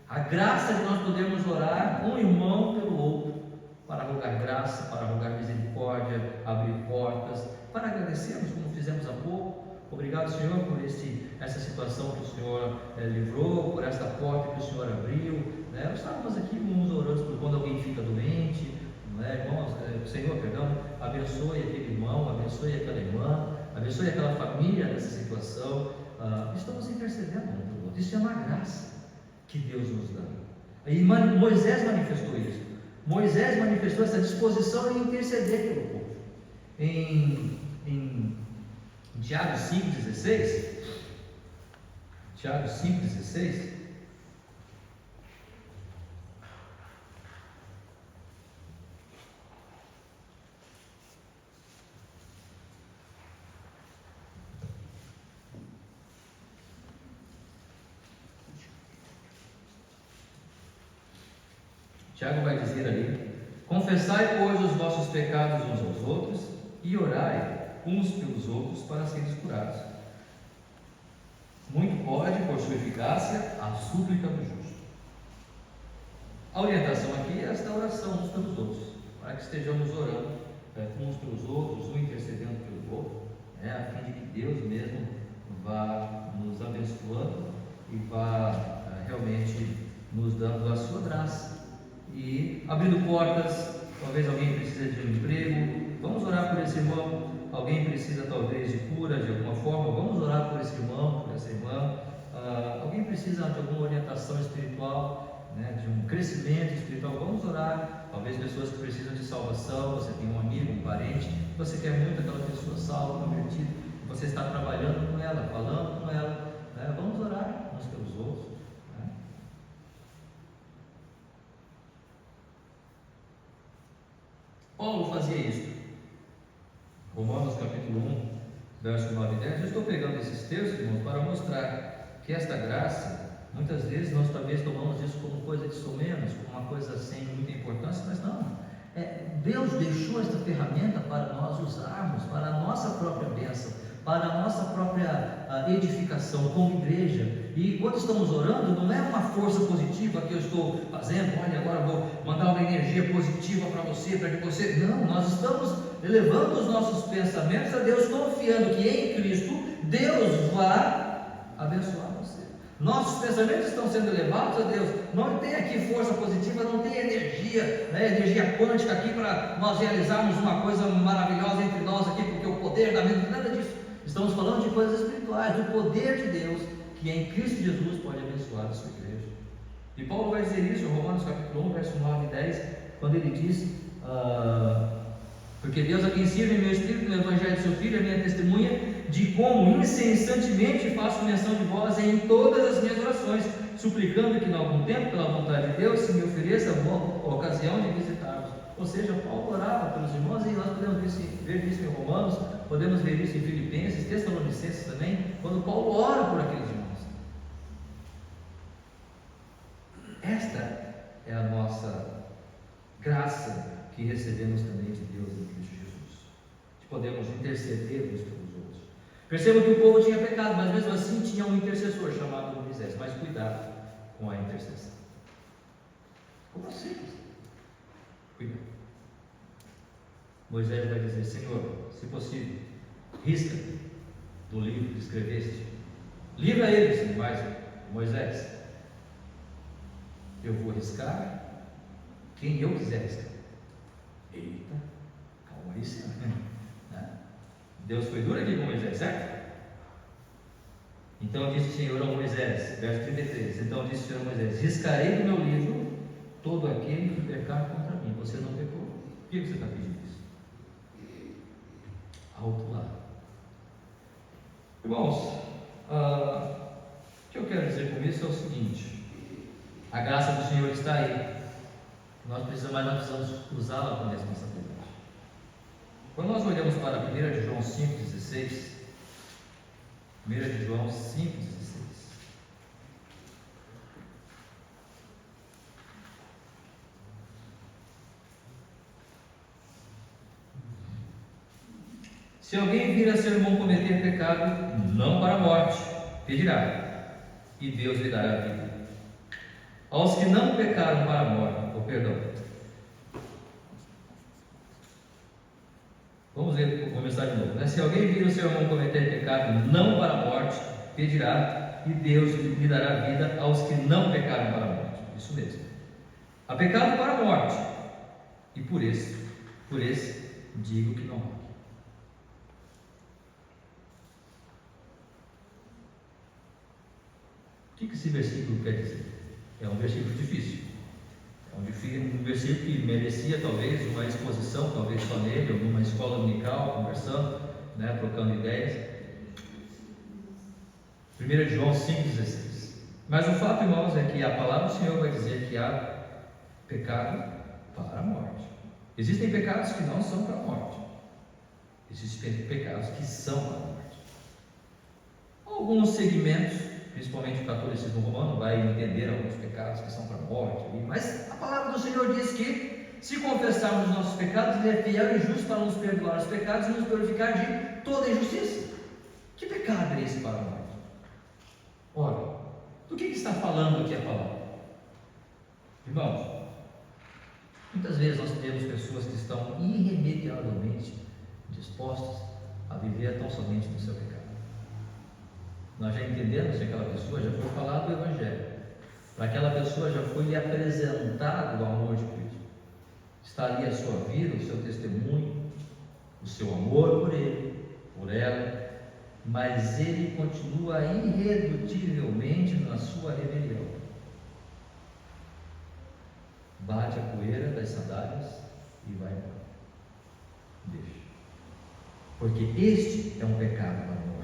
A graça de nós podemos orar um irmão pelo outro, para rogar graça, para rogar misericórdia, abrir portas, para agradecermos, como fizemos há pouco. Obrigado, Senhor, por essa situação que o Senhor livrou, por esta porta que o Senhor abriu. Nós estávamos aqui uns orando por quando alguém fica doente, irmãos, Senhor, perdão, abençoe aquele irmão, abençoe aquela irmã, abençoe aquela família nessa situação. Estamos intercedendo um pelo outro. Isso é uma graça que Deus nos dá. E Moisés manifestou isso. Moisés manifestou essa disposição em interceder pelo povo. Em Tiago 5,16, Tiago 5,16, Tiago vai dizer ali: confessai, pois, os vossos pecados uns aos outros e orai uns pelos outros para serem curados. Muito pode, por sua eficácia, a súplica do justo. A orientação aqui é esta oração uns pelos outros, para que estejamos orando uns pelos outros, um intercedendo pelo outro, a fim de que Deus mesmo vá nos abençoando e vá realmente nos dando a sua graça e abrindo portas. Talvez alguém precise de um emprego, vamos orar por esse irmão. Alguém precisa talvez de cura de alguma forma, vamos orar por esse irmão, por essa irmã. Alguém precisa de alguma orientação espiritual, de um crescimento espiritual, vamos orar. Talvez pessoas que precisam de salvação, você tem um amigo, um parente, você quer muito aquela pessoa salva, convertida, você está trabalhando com ela, falando com ela, vamos orar uns pelos outros. Paulo fazia isso. Romanos capítulo 1, verso 9 e 10. Eu estou pegando esses textos, irmãos, para mostrar que esta graça, muitas vezes nós talvez tomamos isso como coisa de somenos, como uma coisa sem muita importância, mas não. Deus deixou esta ferramenta para nós usarmos, para a nossa própria bênção, para a nossa própria edificação como igreja. E quando estamos orando, não é uma força positiva que eu estou fazendo, olha, agora eu vou mandar uma energia positiva para você, para que você... Não, nós estamos elevando os nossos pensamentos a Deus, confiando que em Cristo, Deus vai abençoar você. Nossos pensamentos estão sendo elevados a Deus. Não tem aqui força positiva, não tem energia, energia quântica aqui para nós realizarmos uma coisa maravilhosa entre nós aqui, porque o poder, da mente, nada disso. Estamos falando de coisas espirituais, do poder de Deus, que em Cristo Jesus pode abençoar a sua igreja. E Paulo vai dizer isso em Romanos capítulo 1, verso 9 e 10, quando ele diz, porque Deus a quem sirve em meu espírito no evangelho de seu Filho é minha testemunha, de como incessantemente faço menção de vós em todas as minhas orações, suplicando que, em algum tempo, pela vontade de Deus, se me ofereça a ocasião de visitá-los. Ou seja, Paulo orava pelos irmãos, e nós podemos ver isso em Romanos, podemos ver isso em Filipenses, Tessalonicenses também, quando Paulo ora por aqueles irmãos. Esta é a nossa graça que recebemos também de Deus em Cristo Jesus, que podemos interceder uns pelos outros. Perceba que o povo tinha pecado, mas mesmo assim tinha um intercessor chamado Moisés. Mas cuidado com a intercessão. Como assim? Cuidado. Moisés vai dizer: Senhor, se possível, risca do livro que escreveste, livra eles. Mas Moisés, eu vou riscar quem eu quiser riscar. Eita, calma aí, Senhor. Deus foi duro aqui com Moisés, certo? Então disse o Senhor a Moisés, verso 33, então disse o Senhor a Moisés: riscarei do meu livro todo aquele que pecar contra mim. Você não pecou. Por que você está pedindo isso? Alto lá. Irmãos, o que eu quero dizer com isso é o seguinte: a graça do Senhor está aí. Nós precisamos usá-la com responsabilidade. Quando nós olhamos para 1 de João 5,16, 1 de João 5,16, se alguém vir a seu irmão cometer pecado, não para a morte, pedirá, e Deus lhe dará a vida. Aos que não pecaram para a morte, perdão. Vamos ler, começar de novo, né? Se alguém vir o seu irmão cometer pecado, não para a morte, pedirá, e Deus lhe dará vida aos que não pecaram para a morte. Isso mesmo. Há pecado para a morte, e por esse digo que não morre. O que esse versículo quer dizer? É um versículo difícil. É um versículo que merecia talvez uma exposição, talvez só nele, ou numa escola dominical, conversando, trocando ideias. 1 João 5,16. Mas o fato, irmãos, é que a palavra do Senhor vai dizer que há pecado para a morte. Existem pecados que não são para a morte. Existem pecados que são para a morte. Alguns segmentos, principalmente o catolicismo romano, vai entender alguns pecados que são para a morte, mas a palavra do Senhor diz que, se confessarmos os nossos pecados, Ele é fiel e justo para nos perdoar os pecados e nos purificar de toda injustiça. Que pecado é esse para a morte? Ora, do que está falando aqui a palavra? Irmãos, muitas vezes nós temos pessoas que estão irremediavelmente dispostas a viver tão somente no seu pecado. Nós já entendemos que aquela pessoa já foi falado do Evangelho, para aquela pessoa já foi lhe apresentado o amor de Cristo. Está ali a sua vida, o seu testemunho, o seu amor por ele, por ela, mas ele continua irredutivelmente na sua rebelião. Bate a poeira das sandálias e vai embora. Deixa. Porque este é um pecado para a morte.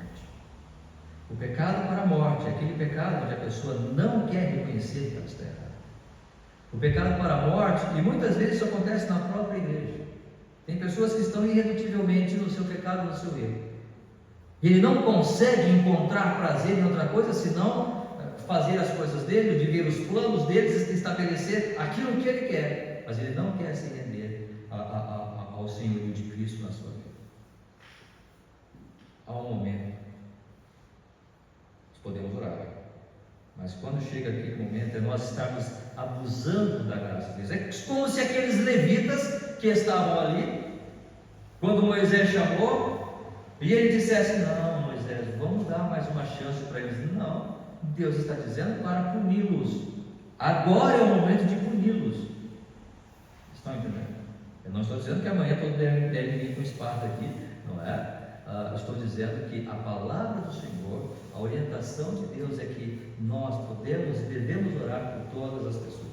O pecado para a morte é aquele pecado onde a pessoa não quer reconhecer que ela está errada. O pecado para a morte, e muitas vezes isso acontece na própria igreja. Tem pessoas que estão irredutivelmente no seu pecado, no seu erro. E ele não consegue encontrar prazer em outra coisa senão fazer as coisas dele, viver os planos deles, estabelecer aquilo que ele quer. Mas ele não quer se render ao senhorio de Cristo na sua vida. Há um momento podemos orar, mas quando chega aquele momento é nós estarmos abusando da graça de Deus. É como se aqueles levitas que estavam ali, quando Moisés chamou, e ele dissesse: não, Moisés, vamos dar mais uma chance para eles. Não, Deus está dizendo para puni-los. Agora é o momento de puni-los. Estão entendendo? Eu não estou dizendo que amanhã todos devem vir com espada aqui, não é? estou dizendo que a palavra do Senhor, a orientação de Deus é que nós podemos e devemos orar por todas as pessoas.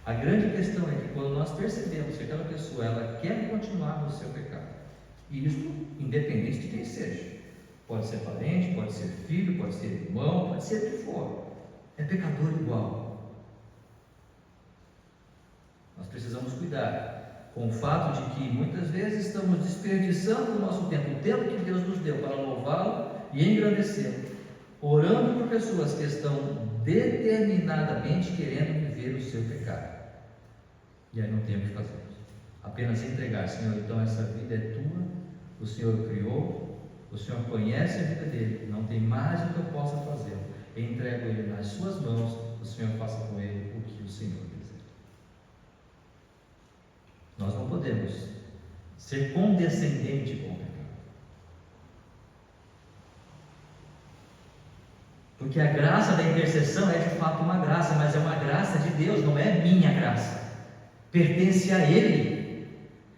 A grande questão é que quando nós percebemos que aquela pessoa ela quer continuar no seu pecado, e isso independente de quem seja, pode ser parente, pode ser filho, pode ser irmão, pode ser o que for, é pecador igual. Nós precisamos cuidar com o fato de que muitas vezes estamos desperdiçando o nosso tempo, o tempo que Deus nos deu para louvá-lo e engrandecê-lo, orando por pessoas que estão determinadamente querendo viver o seu pecado. E aí não tem o que fazer, apenas entregar: Senhor, então essa vida é tua, o Senhor o criou, o Senhor conhece a vida dele, não tem mais o que eu possa fazer, eu entrego ele nas suas mãos, o Senhor faça com ele o que o Senhor quiser. Nós não podemos ser condescendente com o pecado, porque a graça da intercessão é de fato uma graça, mas é uma graça de Deus, não é minha graça, pertence a Ele.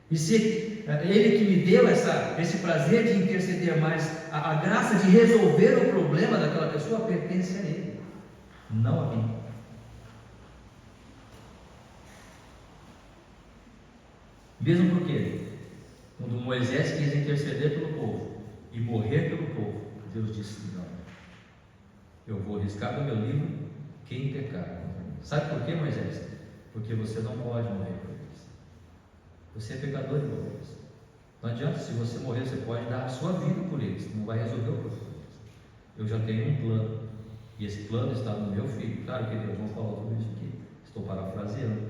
E se Ele que me deu esse prazer de interceder, mas a graça de resolver o problema daquela pessoa pertence a Ele, não a mim. Mesmo porque, quando Moisés quis interceder pelo povo e morrer pelo povo, Deus disse: não, eu vou riscar do meu livro quem pecar. Sabe por quê, Moisés? Porque você não pode morrer por eles. Você é pecador igual a eles. Não adianta, se você morrer, você pode dar a sua vida por eles, não vai resolver o problema deles. Eu já tenho um plano, e esse plano está no meu filho. Claro que eu vou falar tudo isso aqui, estou parafraseando.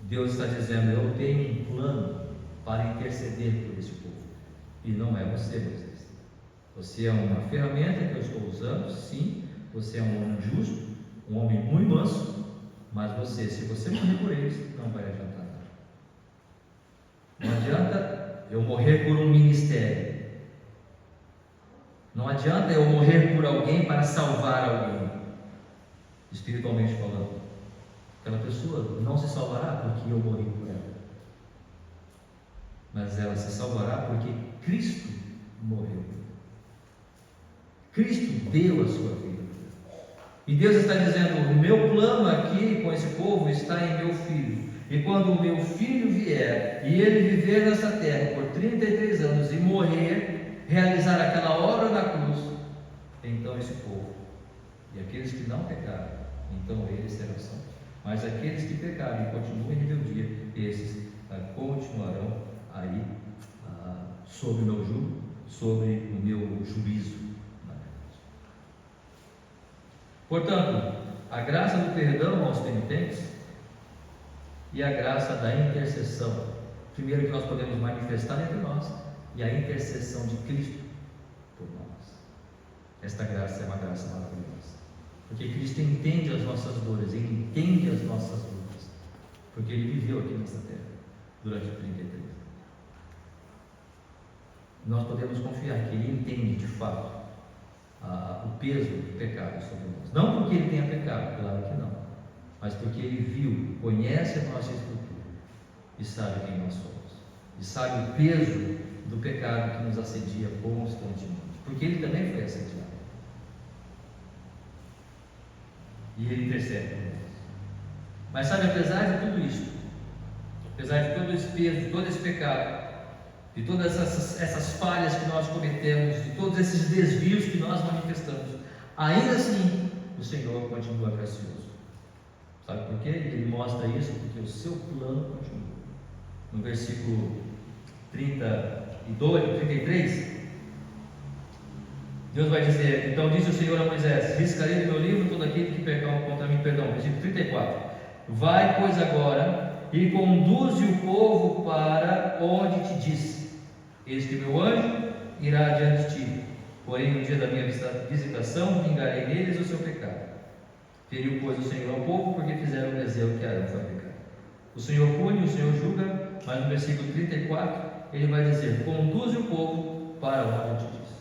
Deus está dizendo: eu tenho um plano para interceder por esse povo, e não é você, Moisés. Você é uma ferramenta que eu estou usando, sim. Você é um homem justo, um homem muito manso, mas você, se você morrer por eles, não vai adiantar nada. Não adianta eu morrer por um ministério, não adianta eu morrer por alguém para salvar alguém, espiritualmente falando. Aquela pessoa não se salvará porque eu morri por ela, mas ela se salvará porque Cristo morreu. Cristo deu a sua vida. E Deus está dizendo: o meu plano aqui com esse povo está em meu filho. E quando o meu filho vier e ele viver nessa terra por 33 anos e morrer, realizar aquela obra da cruz, então esse povo, e aqueles que não pecaram, então eles serão salvos. Mas aqueles que pecarem e continuem em rebeldia, esses continuarão aí sob o meu jugo, sobre o meu juízo. Portanto, a graça do perdão aos penitentes e a graça da intercessão, primeiro que nós podemos manifestar entre nós, e a intercessão de Cristo por nós. Esta graça é uma graça maravilhosa, porque Cristo entende as nossas dores, Ele entende as nossas lutas, porque Ele viveu aqui nessa terra durante 33 anos. Nós podemos confiar que Ele entende de fato o peso do pecado sobre nós. Não porque Ele tenha pecado, claro que não, mas porque Ele viu, conhece a nossa estrutura e sabe quem nós somos, e sabe o peso do pecado que nos assedia constantemente, porque Ele também foi assediado. E Ele intercede por nós. Mas sabe, apesar de tudo isso, apesar de todo esse peso, de todo esse pecado, de todas essas falhas que nós cometemos, de todos esses desvios que nós manifestamos, ainda assim o Senhor continua gracioso. Sabe por quê? Ele mostra isso porque o seu plano continua. No versículo 33, Deus vai dizer: então disse o Senhor a Moisés: riscarei do meu livro todo aquele que pecar contra mim. Perdão, versículo 34: vai, pois, agora e conduze o povo para onde te disse. Eis que meu anjo irá adiante de ti, porém no dia da minha visitação vingarei neles o seu pecado. Feriu, pois, o Senhor ao povo, porque fizeram o deseo que Arão foi pecar. O Senhor pune, o Senhor julga, mas no versículo 34 ele vai dizer: conduze o povo para onde eu te disse.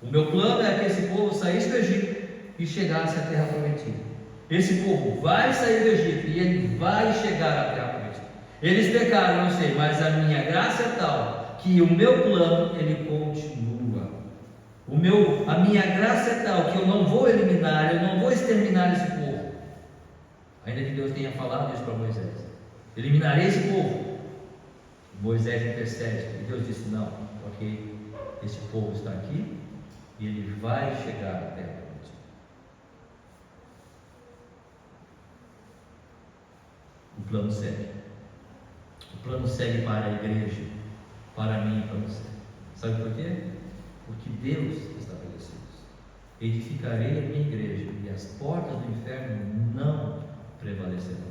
O meu plano é que esse povo saísse do Egito e chegasse à terra prometida. Esse povo vai sair do Egito e ele vai chegar à terra prometida. Eles pecaram, eu sei, mas a minha graça é tal que o meu plano, ele continua. A minha graça é tal que eu não vou eliminar, eu não vou exterminar esse povo. Ainda que Deus tenha falado isso para Moisés. Eliminarei esse povo. Moisés intercede. E Deus disse, não, ok, esse povo está aqui e ele vai chegar à terra prometida. O plano segue. O plano segue para a igreja, para mim e para você. Sabe por quê? Porque Deus estabeleceu isso. Edificarei a minha igreja e as portas do inferno não prevalecerão.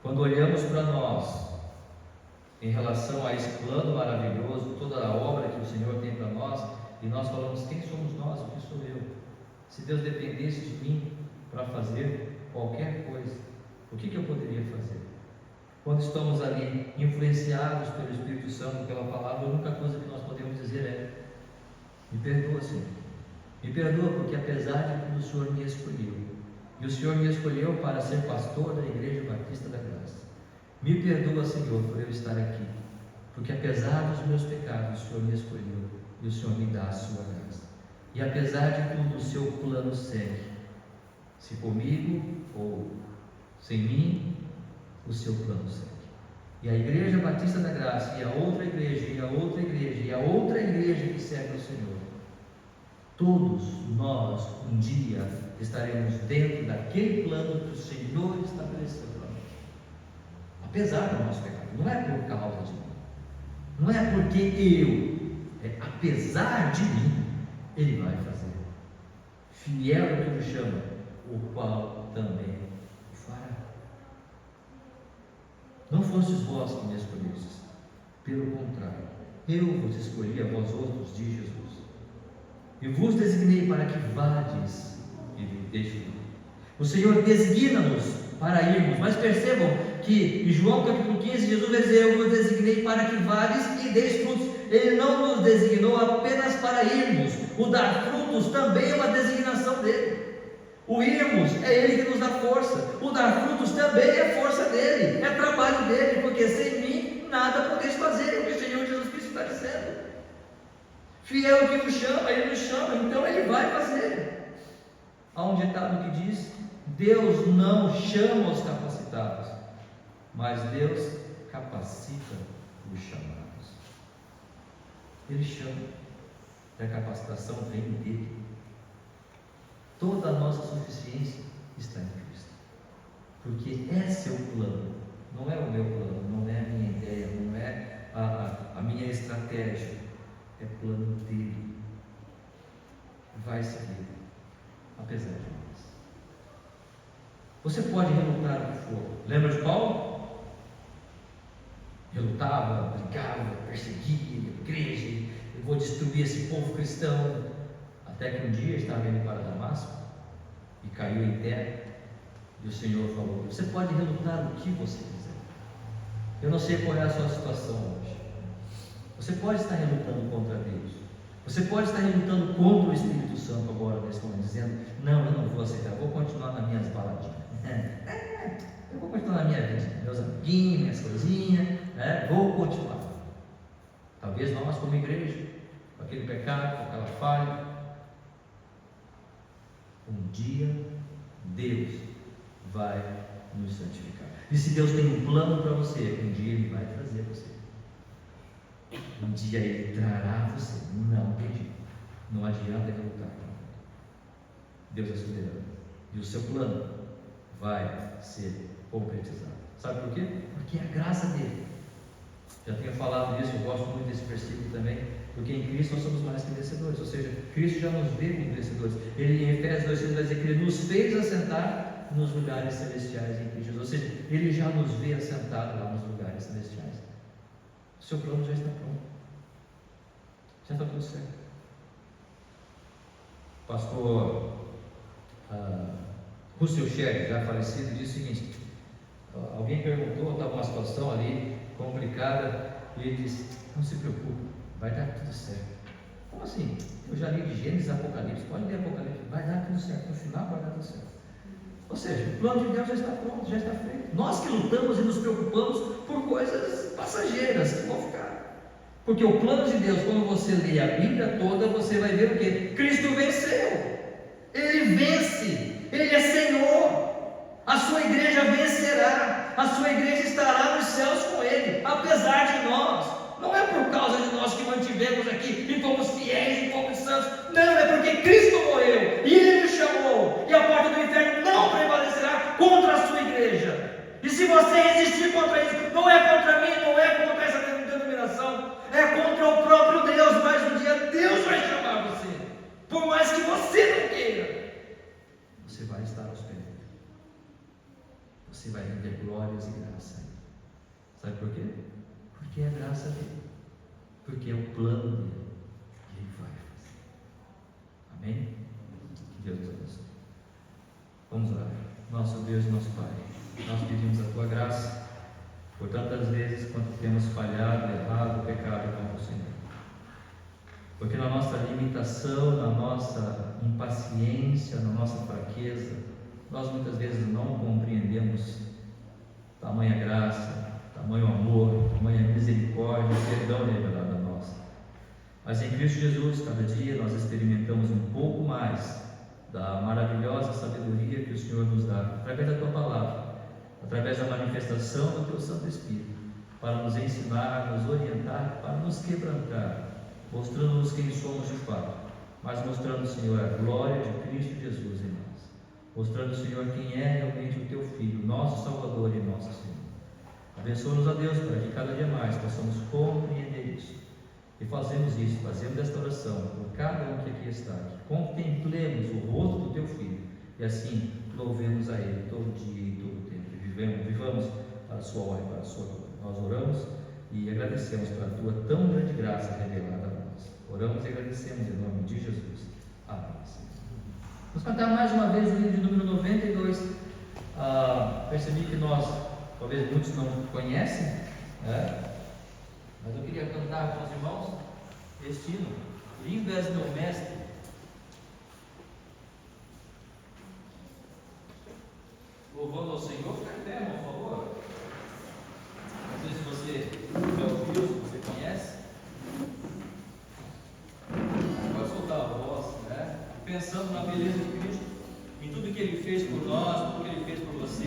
Quando olhamos para nós, em relação a esse plano maravilhoso, toda a obra que o Senhor tem para nós, e nós falamos, quem somos nós, o que sou eu? Se Deus dependesse de mim para fazer qualquer coisa, o que eu poderia fazer? Quando estamos ali influenciados pelo Espírito Santo, pela palavra, a única coisa que nós podemos dizer é: me perdoa, Senhor. Me perdoa porque apesar de tudo o Senhor me escolheu. E o Senhor me escolheu para ser pastor da Igreja Batista da Graça. Me perdoa, Senhor, por eu estar aqui. Porque apesar dos meus pecados, o Senhor me escolheu. E o Senhor me dá a sua graça. E apesar de tudo, o seu plano segue. Se comigo ou sem mim, o seu plano segue. E a Igreja Batista da Graça, e a outra igreja, e a outra igreja, e a outra igreja que segue o Senhor, todos nós um dia estaremos dentro daquele plano que o Senhor estabeleceu para nós. Apesar do nosso pecado, não é por causa de mim, não é porque é apesar de mim, Ele vai fazer. Fiel é o que nos chama, o qual também o fará. Não fostes vós que me escolhestes, pelo contrário, eu vos escolhi a vós outros, diz Jesus, e vos designei para que vades e deis fruto. O Senhor designa-nos para irmos, mas percebam que em João capítulo 15, Jesus vai dizer: eu vos designei para que vades e deis frutos. Ele não nos designou apenas para irmos. O dar frutos também é uma designação dele. O irmos é Ele que nos dá força. O dar frutos também é força dele, é trabalho dele, porque sem mim nada podeis fazer, é o que o Senhor Jesus Cristo está dizendo. Fiel é o que nos chama, Ele nos chama, então Ele vai fazer. Há um ditado que diz: Deus não chama os capacitados, mas Deus capacita os chamados. Ele chama, e a capacitação vem dele. Toda a nossa suficiência está em Cristo, porque esse é o plano, não é o meu plano, não é a minha ideia, não é a minha estratégia, é plano dele. Vai seguir, apesar de nós. Você pode relutar o que for. Lembra de Paulo? Relutava, brigava, perseguia a igreja, eu vou destruir esse povo cristão. Até que um dia estava indo para Damasco e caiu em terra, e o Senhor falou: você pode relutar o que você quiser. Eu não sei qual é a sua situação hoje. Você pode estar relutando contra Deus. Você pode estar relutando contra o Espírito Santo agora, nesse momento, dizendo: não, eu não vou aceitar, eu vou continuar nas minhas baladinhas. Eu vou continuar na minha vida, meus amiguinhos, minhas coisinhas, vou continuar. Talvez nós, como igreja, com aquele pecado, com aquela falha. Um dia Deus vai nos santificar. E se Deus tem um plano para você, um dia Ele vai trazer você. Um dia Ele trará você. Não tem jeito. Não adianta relutar. Deus é soberano. E o seu plano vai ser concretizado. Sabe por quê? Porque é a graça dele. Já tenho falado disso, eu gosto muito desse versículo também. Porque em Cristo nós somos mais que vencedores, ou seja, Cristo já nos vê como vencedores. Ele em Efésios 2,6 vai dizer que Ele nos fez assentar nos lugares celestiais em Cristo, ou seja, Ele já nos vê assentados lá nos lugares celestiais. O seu plano já está pronto, já está tudo certo. O pastor Russell Shedd, já falecido, disse o seguinte: alguém perguntou, estava uma situação ali complicada, e ele disse: não se preocupe, vai dar tudo certo. Como assim? Eu já li de Gênesis, Apocalipse, pode ler Apocalipse, vai dar tudo certo, no final vai dar tudo certo. Ou seja, o plano de Deus já está pronto, já está feito. Nós que lutamos e nos preocupamos por coisas passageiras que vão ficar. Porque o plano de Deus, quando você lê a Bíblia toda, você vai ver o que? Cristo venceu. Ele vence. Ele é Senhor. A sua igreja vencerá. A sua igreja estará nos céus com Ele, apesar de nós. Não é por causa de nós que mantivemos aqui e fomos fiéis e fomos santos. Não, é porque Cristo morreu e Ele nos chamou. E a porta do inferno não prevalecerá contra a sua igreja. E se você resistir contra isso, não é contra mim, não é contra essa denominação, é contra o próprio Deus. Mas um dia Deus vai chamar você, por mais que você não queira. Você vai estar aos pés dele. Você vai render glórias e graça. Sabe por quê? Porque é a graça dele. Porque é o plano dele. E ele vai fazer. Amém? Que Deus nos abençoe. Vamos orar. Nosso Deus e nosso Pai, nós pedimos a Tua graça por tantas vezes quanto temos falhado, errado, pecado contra o Senhor. Porque na nossa limitação, na nossa impaciência, na nossa fraqueza, nós muitas vezes não compreendemos tamanha graça, tamanho amor, tamanha misericórdia e perdão revelado a nós. Mas em Cristo Jesus, cada dia nós experimentamos um pouco mais da maravilhosa sabedoria que o Senhor nos dá, através da Tua palavra, através da manifestação do Teu Santo Espírito, para nos ensinar, nos orientar, para nos quebrantar, mostrando-nos quem somos de fato, mas mostrando, Senhor, a glória de Cristo Jesus em nós, mostrando, Senhor, quem é realmente o Teu Filho, nosso Salvador e nosso Senhor. Abençoa-nos, a Deus, para que cada dia mais possamos compreender isso e fazemos isso, fazemos esta oração por cada um que aqui está, que contemplemos o rosto do Teu Filho e assim louvemos a Ele todo dia e todo tempo, e vivamos para a Sua honra e para a Sua glória. Nós oramos e agradecemos pela Tua tão grande graça revelada a nós. Oramos e agradecemos em nome de Jesus. Amém. Vamos cantar mais uma vez o livro de número 92. Percebi que nós, talvez muitos não conhecem, mas eu queria cantar com os irmãos este hino. Lindo és meu mestre. Louvando ao Senhor, fica em pé, irmão, por favor. Não sei se você já ouviu, se você conhece. Pode soltar a voz, né? Pensando na beleza de Cristo, em tudo que Ele fez por nós, tudo que Ele fez por você,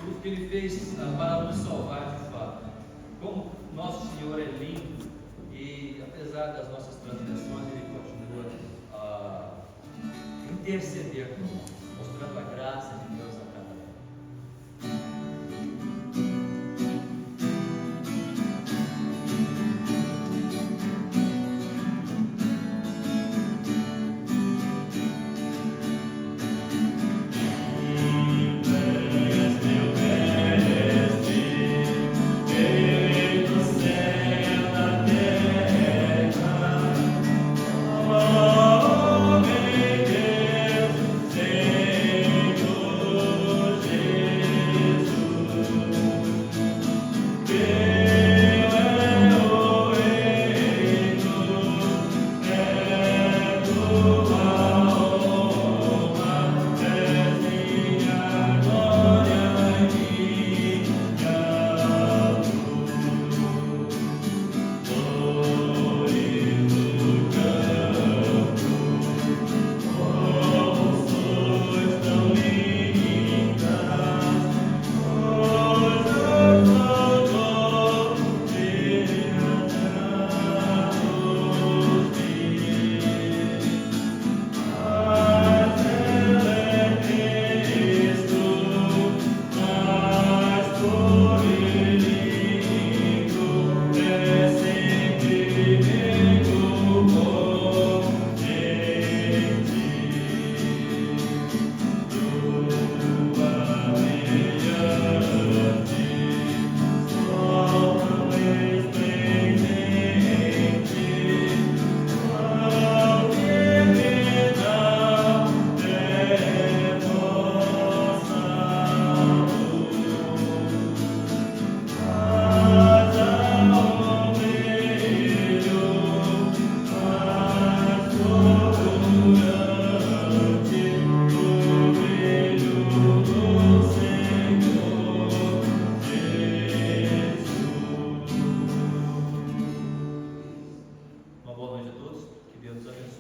tudo que Ele fez para nos salvar de fato. Como nosso Senhor é lindo e, apesar das nossas transgressões, Ele continua a interceder por nós, mostrando a graça de Deus a cada um. Senhor. boa noite a todos. Que Deus nos abençoe.